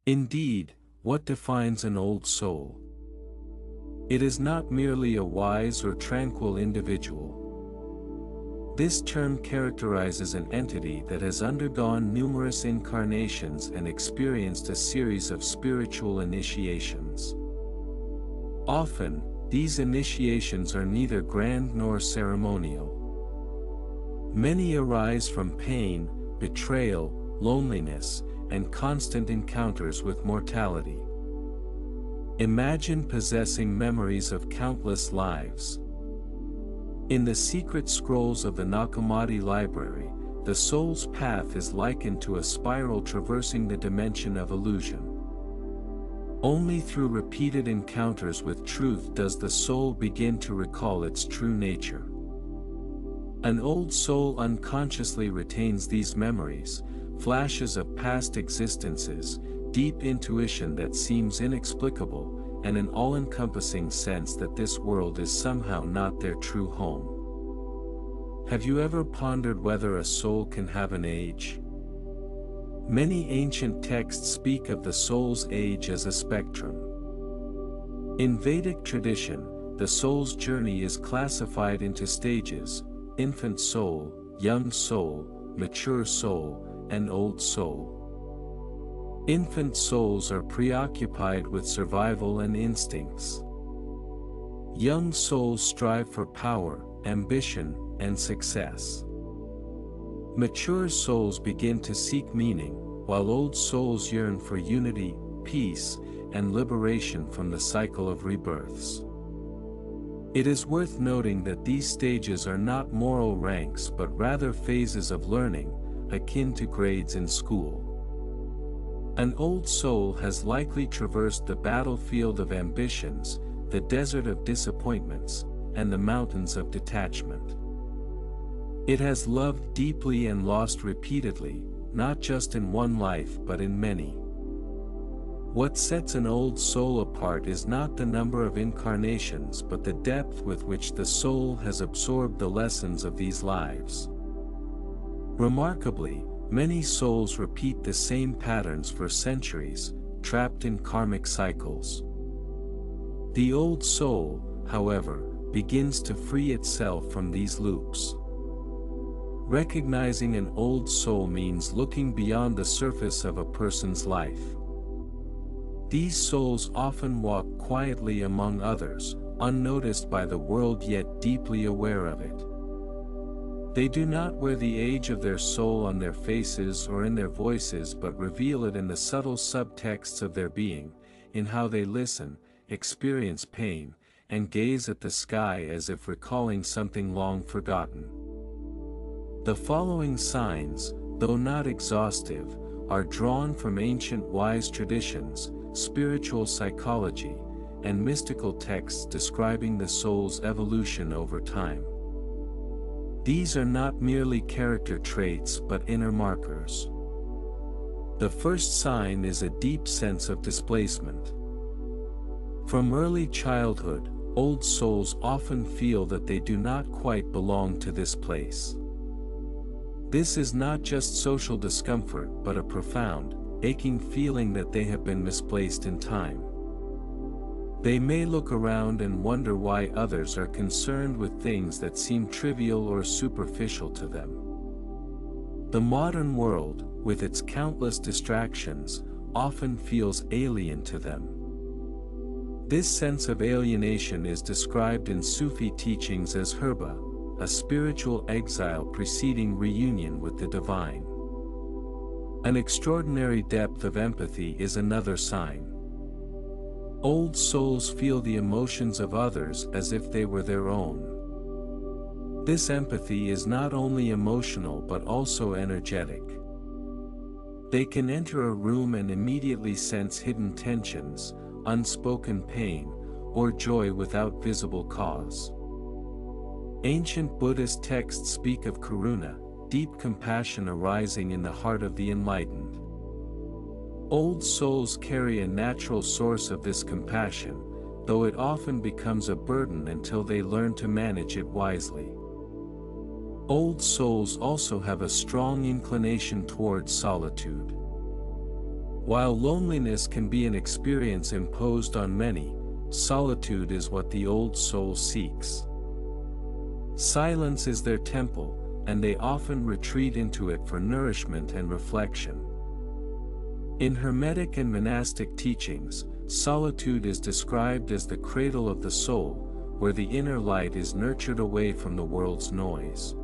Indeed, what defines an old soul? It is not merely a wise or tranquil individual. This term characterizes an entity that has undergone numerous incarnations and experienced a series of spiritual initiations. Often, these initiations are neither grand nor ceremonial. Many arise from pain, betrayal, loneliness, and constant encounters with mortality. Imagine possessing memories of countless lives. In the secret scrolls of the Nakamati Library, the soul's path is likened to a spiral traversing the dimension of illusion. Only through repeated encounters with truth does the soul begin to recall its true nature. An old soul unconsciously retains these memories, flashes of past existences, deep intuition that seems inexplicable, and an all-encompassing sense that this world is somehow not their true home. Have you ever pondered whether a soul can have an age? Many ancient texts speak of the soul's age as a spectrum. In Vedic tradition, the soul's journey is classified into stages: infant soul, young soul, mature soul, and old soul. Infant souls are preoccupied with survival and instincts. Young souls strive for power, ambition, and success. Mature souls begin to seek meaning, while old souls yearn for unity, peace, and liberation from the cycle of rebirths. It is worth noting that these stages are not moral ranks but rather phases of learning, akin to grades in school. An old soul has likely traversed the battlefield of ambitions, the desert of disappointments, and the mountains of detachment. It has loved deeply and lost repeatedly, not just in one life but in many. What sets an old soul apart is not the number of incarnations but the depth with which the soul has absorbed the lessons of these lives. Remarkably, many souls repeat the same patterns for centuries, trapped in karmic cycles. The old soul, however, begins to free itself from these loops. Recognizing an old soul means looking beyond the surface of a person's life. These souls often walk quietly among others, unnoticed by the world yet deeply aware of it. They do not wear the age of their soul on their faces or in their voices but reveal it in the subtle subtexts of their being, in how they listen, experience pain, and gaze at the sky as if recalling something long forgotten. The following signs, though not exhaustive, are drawn from ancient wise traditions, spiritual psychology, and mystical texts describing the soul's evolution over time. These are not merely character traits but inner markers. The first sign is a deep sense of displacement. From early childhood, old souls often feel that they do not quite belong to this place. This is not just social discomfort but a profound, aching feeling that they have been misplaced in time. They may look around and wonder why others are concerned with things that seem trivial or superficial to them. The modern world, with its countless distractions, often feels alien to them. This sense of alienation is described in Sufi teachings as hurba, a spiritual exile preceding reunion with the divine. An extraordinary depth of empathy is another sign. Old souls feel the emotions of others as if they were their own. This empathy is not only emotional but also energetic. They can enter a room and immediately sense hidden tensions, unspoken pain, or joy without visible cause. Ancient Buddhist texts speak of karuna, deep compassion arising in the heart of the enlightened. Old souls carry a natural source of this compassion, though it often becomes a burden until they learn to manage it wisely. Old souls also have a strong inclination towards solitude. While loneliness can be an experience imposed on many, solitude is what the old soul seeks. Silence is their temple, and they often retreat into it for nourishment and reflection. In Hermetic and monastic teachings, solitude is described as the cradle of the soul, where the inner light is nurtured away from the world's noise.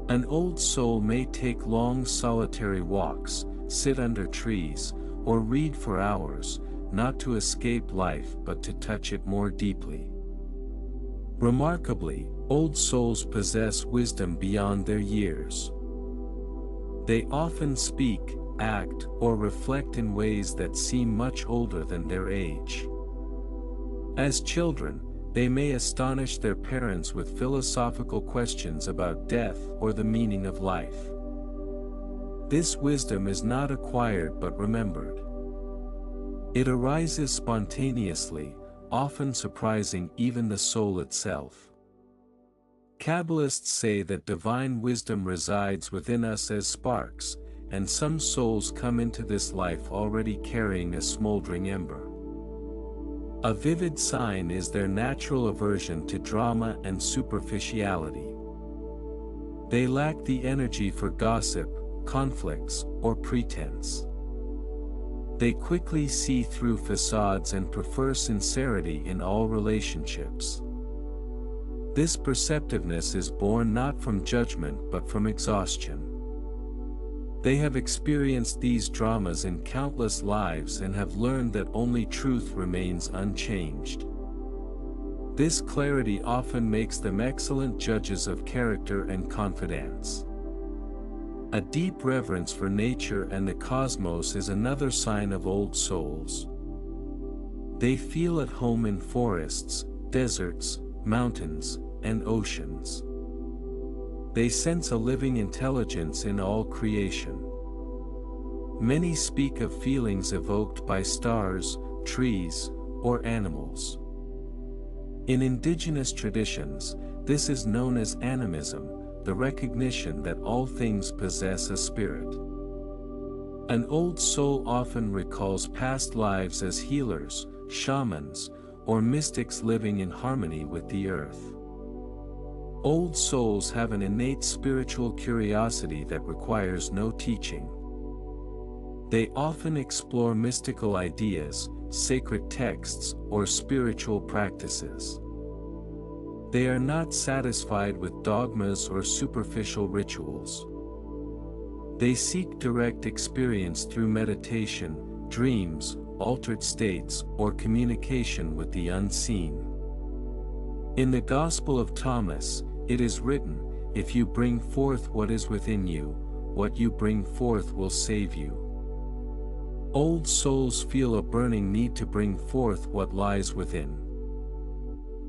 An old soul may take long solitary walks, sit under trees, or read for hours, not to escape life but to touch it more deeply. Remarkably, old souls possess wisdom beyond their years. They often speak, act, or reflect in ways that seem much older than their age. As children, they may astonish their parents with philosophical questions about death or the meaning of life. This wisdom is not acquired but remembered. It arises spontaneously, often surprising even the soul itself. Kabbalists say that divine wisdom resides within us as sparks, and some souls come into this life already carrying a smoldering ember. A vivid sign is their natural aversion to drama and superficiality. They lack the energy for gossip, conflicts, or pretense. They quickly see through facades and prefer sincerity in all relationships. This perceptiveness is born not from judgment but from exhaustion. They have experienced these dramas in countless lives and have learned that only truth remains unchanged. This clarity often makes them excellent judges of character and confidence. A deep reverence for nature and the cosmos is another sign of old souls. They feel at home in forests, deserts, mountains, and oceans. They sense a living intelligence in all creation. Many speak of feelings evoked by stars, trees, or animals. In indigenous traditions, this is known as animism, the recognition that all things possess a spirit. An old soul often recalls past lives as healers, shamans, or mystics living in harmony with the earth. Old souls have an innate spiritual curiosity that requires no teaching. They often explore mystical ideas, sacred texts, or spiritual practices. They are not satisfied with dogmas or superficial rituals. They seek direct experience through meditation, dreams, altered states, or communication with the unseen. In the Gospel of Thomas, it is written, "If you bring forth what is within you, what you bring forth will save you." Old souls feel a burning need to bring forth what lies within.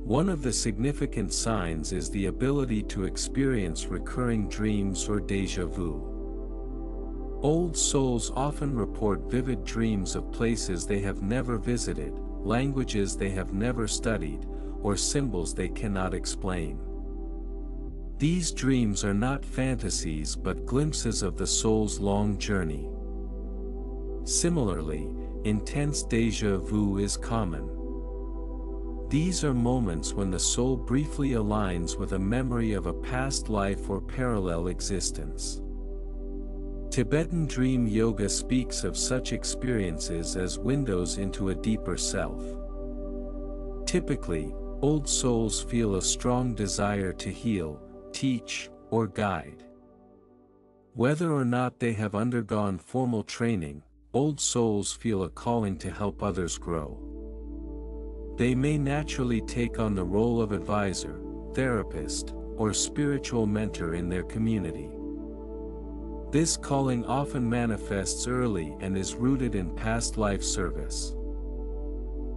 One of the significant signs is the ability to experience recurring dreams or déjà vu. Old souls often report vivid dreams of places they have never visited, languages they have never studied, or symbols they cannot explain. These dreams are not fantasies but glimpses of the soul's long journey. Similarly, intense déjà vu is common. These are moments when the soul briefly aligns with a memory of a past life or parallel existence. Tibetan dream yoga speaks of such experiences as windows into a deeper self. Typically, old souls feel a strong desire to heal, teach, or guide. Whether or not they have undergone formal training, old souls feel a calling to help others grow. They may naturally take on the role of advisor, therapist, or spiritual mentor in their community. This calling often manifests early and is rooted in past life service.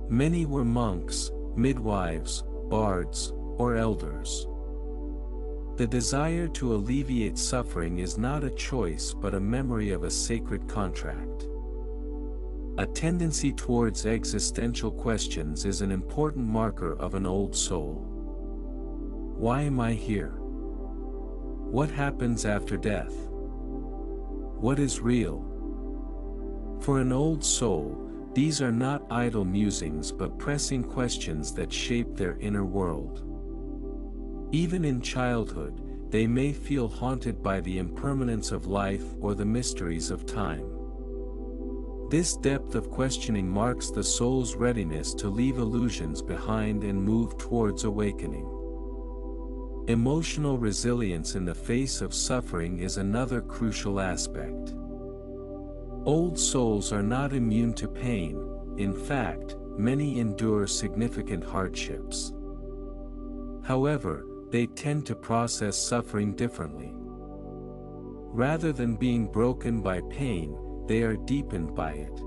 Many were monks, midwives, bards, or elders. The desire to alleviate suffering is not a choice but a memory of a sacred contract. A tendency towards existential questions is an important marker of an old soul. Why am I here? What happens after death? What is real? For an old soul, these are not idle musings but pressing questions that shape their inner world. Even in childhood, they may feel haunted by the impermanence of life or the mysteries of time. This depth of questioning marks the soul's readiness to leave illusions behind and move towards awakening. Emotional resilience in the face of suffering is another crucial aspect. Old souls are not immune to pain. In fact, many endure significant hardships. However, they tend to process suffering differently. Rather than being broken by pain, they are deepened by it.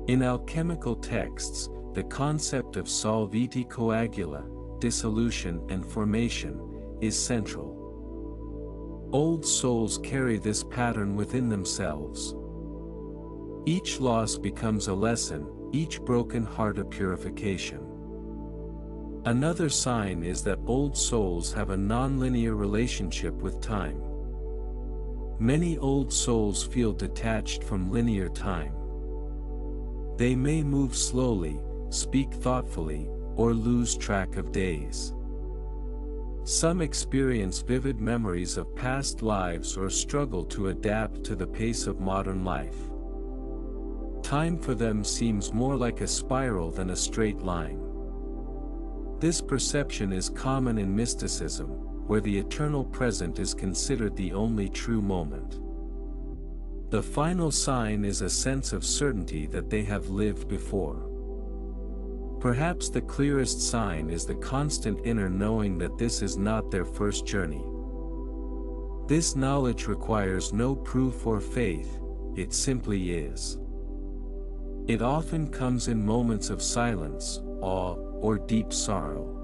In alchemical texts, the concept of solviti coagula, dissolution and formation, is central. Old souls carry this pattern within themselves. Each loss becomes a lesson, each broken heart a purification. Another sign is that old souls have a non-linear relationship with time. Many old souls feel detached from linear time. They may move slowly, speak thoughtfully, or lose track of days. Some experience vivid memories of past lives or struggle to adapt to the pace of modern life. Time for them seems more like a spiral than a straight line. This perception is common in mysticism, where the eternal present is considered the only true moment. The final sign is a sense of certainty that they have lived before. Perhaps the clearest sign is the constant inner knowing that this is not their first journey. This knowledge requires no proof or faith, it simply is. It often comes in moments of silence, awe, or deep sorrow.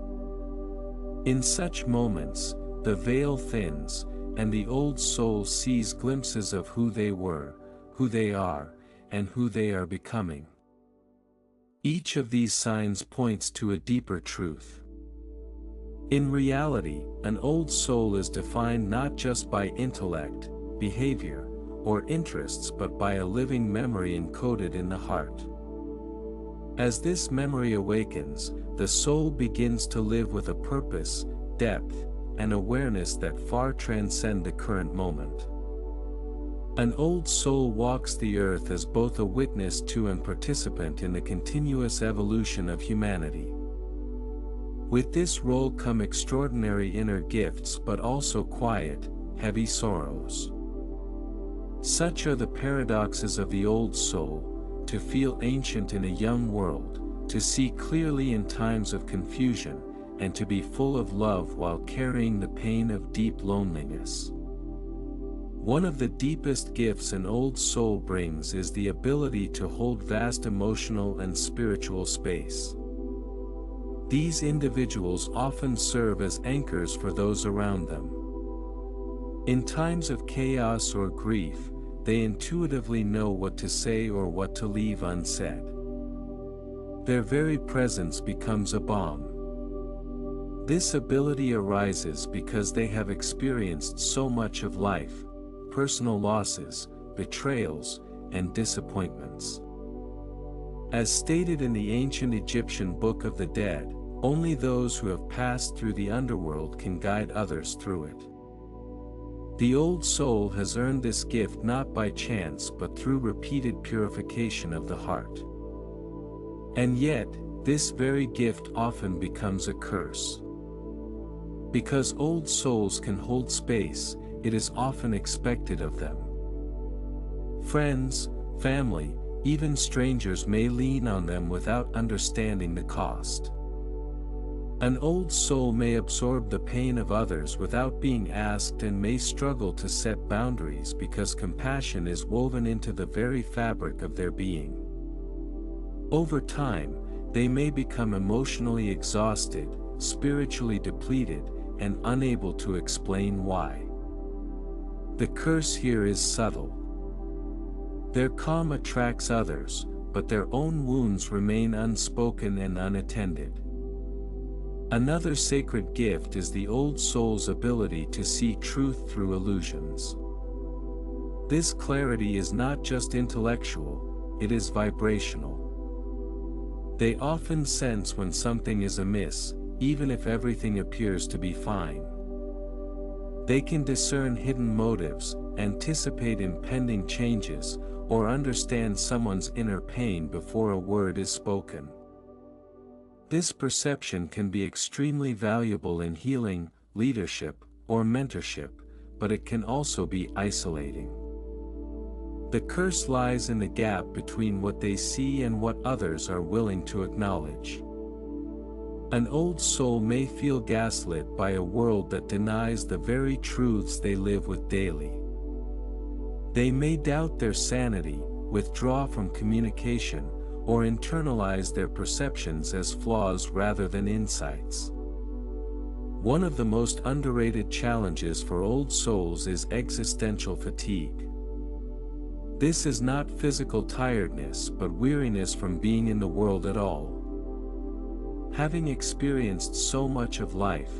In such moments, the veil thins, and the old soul sees glimpses of who they were, who they are, and who they are becoming. Each of these signs points to a deeper truth. In reality, an old soul is defined not just by intellect, behavior, or interests but by a living memory encoded in the heart. As this memory awakens, the soul begins to live with a purpose, depth, and awareness that far transcend the current moment. An old soul walks the earth as both a witness to and participant in the continuous evolution of humanity. With this role come extraordinary inner gifts but also quiet, heavy sorrows. Such are the paradoxes of the old soul: to feel ancient in a young world, to see clearly in times of confusion, and to be full of love while carrying the pain of deep loneliness. One of the deepest gifts an old soul brings is the ability to hold vast emotional and spiritual space. These individuals often serve as anchors for those around them. In times of chaos or grief, they intuitively know what to say or what to leave unsaid. Their very presence becomes a balm. This ability arises because they have experienced so much of life, personal losses, betrayals, and disappointments. As stated in the ancient Egyptian Book of the Dead, only those who have passed through the underworld can guide others through it. The old soul has earned this gift not by chance but through repeated purification of the heart. And yet, this very gift often becomes a curse. Because old souls can hold space, it is often expected of them. Friends, family, even strangers may lean on them without understanding the cost. An old soul may absorb the pain of others without being asked and may struggle to set boundaries because compassion is woven into the very fabric of their being. Over time, they may become emotionally exhausted, spiritually depleted, and unable to explain why. The curse here is subtle. Their calm attracts others, but their own wounds remain unspoken and unattended. Another sacred gift is the old soul's ability to see truth through illusions. This clarity is not just intellectual, it is vibrational. They often sense when something is amiss, even if everything appears to be fine. They can discern hidden motives, anticipate impending changes, or understand someone's inner pain before a word is spoken. This perception can be extremely valuable in healing, leadership, or mentorship, but it can also be isolating. The curse lies in the gap between what they see and what others are willing to acknowledge. An old soul may feel gaslit by a world that denies the very truths they live with daily. They may doubt their sanity, withdraw from communication, or internalize their perceptions as flaws rather than insights. One of the most underrated challenges for old souls is existential fatigue. This is not physical tiredness but weariness from being in the world at all. Having experienced so much of life,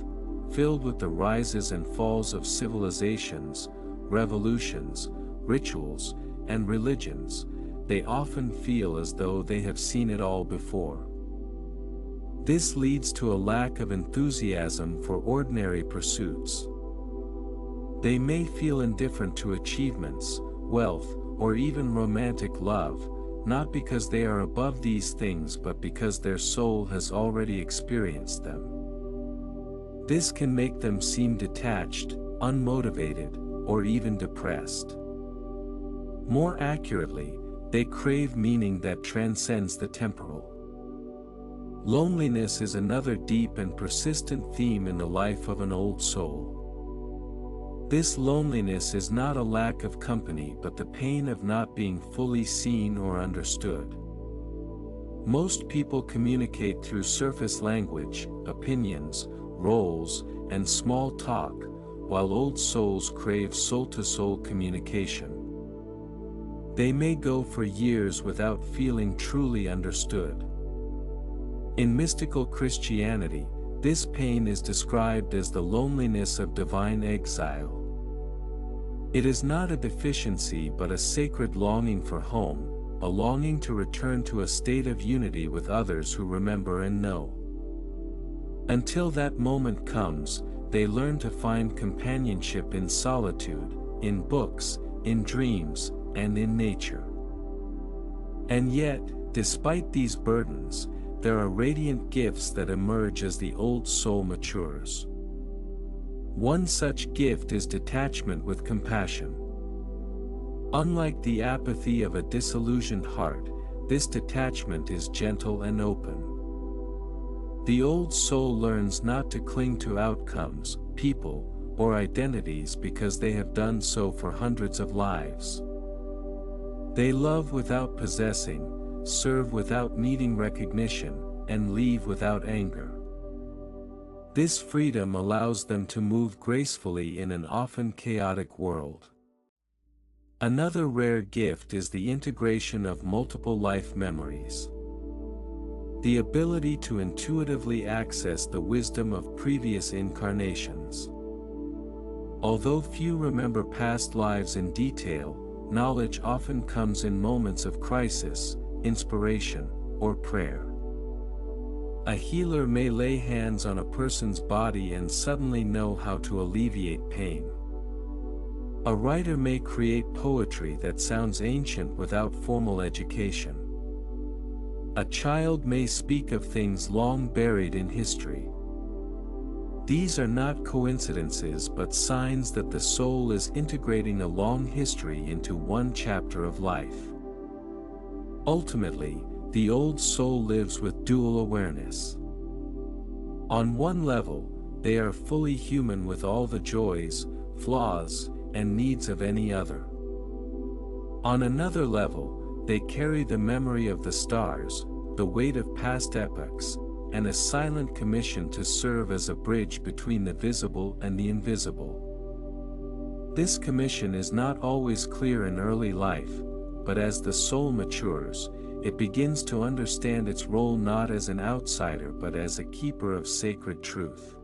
filled with the rises and falls of civilizations, revolutions, rituals, and religions, they often feel as though they have seen it all before. This leads to a lack of enthusiasm for ordinary pursuits. They may feel indifferent to achievements, wealth, or even romantic love, not because they are above these things but because their soul has already experienced them. This can make them seem detached, unmotivated, or even depressed. More accurately, they crave meaning that transcends the temporal. Loneliness is another deep and persistent theme in the life of an old soul. This loneliness is not a lack of company but the pain of not being fully seen or understood. Most people communicate through surface language, opinions, roles, and small talk, while old souls crave soul-to-soul communication. They may go for years without feeling truly understood. In mystical Christianity, this pain is described as the loneliness of divine exile. It is not a deficiency but a sacred longing for home, a longing to return to a state of unity with others who remember and know. Until that moment comes, they learn to find companionship in solitude, in books, in dreams, and in nature. And yet, despite these burdens, there are radiant gifts that emerge as the old soul matures. One such gift is detachment with compassion. Unlike the apathy of a disillusioned heart, this detachment is gentle and open. The old soul learns not to cling to outcomes, people, or identities because they have done so for hundreds of lives. They love without possessing, serve without needing recognition, and leave without anger. This freedom allows them to move gracefully in an often chaotic world. Another rare gift is the integration of multiple life memories. The ability to intuitively access the wisdom of previous incarnations. Although few remember past lives in detail, knowledge often comes in moments of crisis, inspiration, or prayer. A healer may lay hands on a person's body and suddenly know how to alleviate pain. A writer may create poetry that sounds ancient without formal education. A child may speak of things long buried in history. These are not coincidences but signs that the soul is integrating a long history into one chapter of life. Ultimately, the old soul lives with dual awareness. On one level, they are fully human with all the joys, flaws, and needs of any other. On another level, they carry the memory of the stars, the weight of past epochs, and a silent commission to serve as a bridge between the visible and the invisible. This commission is not always clear in early life, but as the soul matures, it begins to understand its role not as an outsider but as a keeper of sacred truth.